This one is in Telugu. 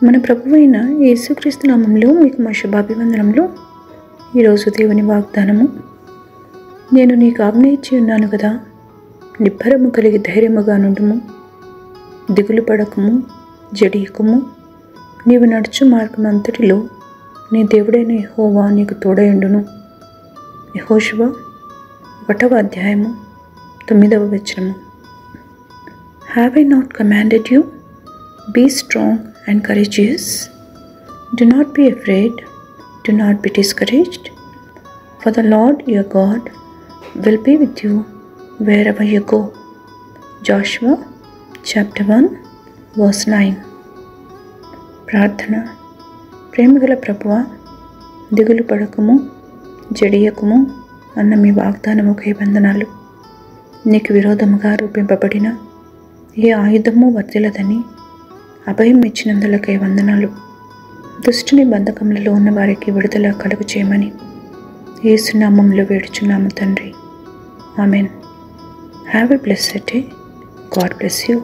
మన ప్రభువైన యేసుక్రీస్తు నామములో మీకు మా శుభాభివందనములు. ఈరోజు దేవుని వాగ్దానము, నేను నీకు ఆజ్ఞ ఇచ్చి ఉన్నాను కదా, నిబ్బరము కలిగి ధైర్యముగా నుండుము, దిగులు పడకము, జడియకుము. నీవు నడుచు మార్గం అంతటిలో నీ దేవుడైన యెహోవా నీకు తోడయుండును. యెహోషువ 1వ అధ్యాయము 9వ వచనము. Have I not commanded you? Be strong and courageous. Do not be afraid, do not be discouraged, for the Lord your God will be with you wherever you go. Joshua chapter 1 verse 9. ప్రార్థన. ప్రేమగల ప్రభువా, దిగులు పడకము, జడియకుము అన్న మీ వాగ్దానముకై వందనాలు. నీకు విరోధముగా రూపింపబడిన ఏ ఆయుధము వర్తిలదని అభయం ఇచ్చినందులకై వందనాలు. దుష్టుని బంధకములలో ఉన్న వారికి విడుదల కలుగు చేయమని యేసు నామములో వేడుచున్నాము తండ్రి. Amen. Have a blessed day. God bless you.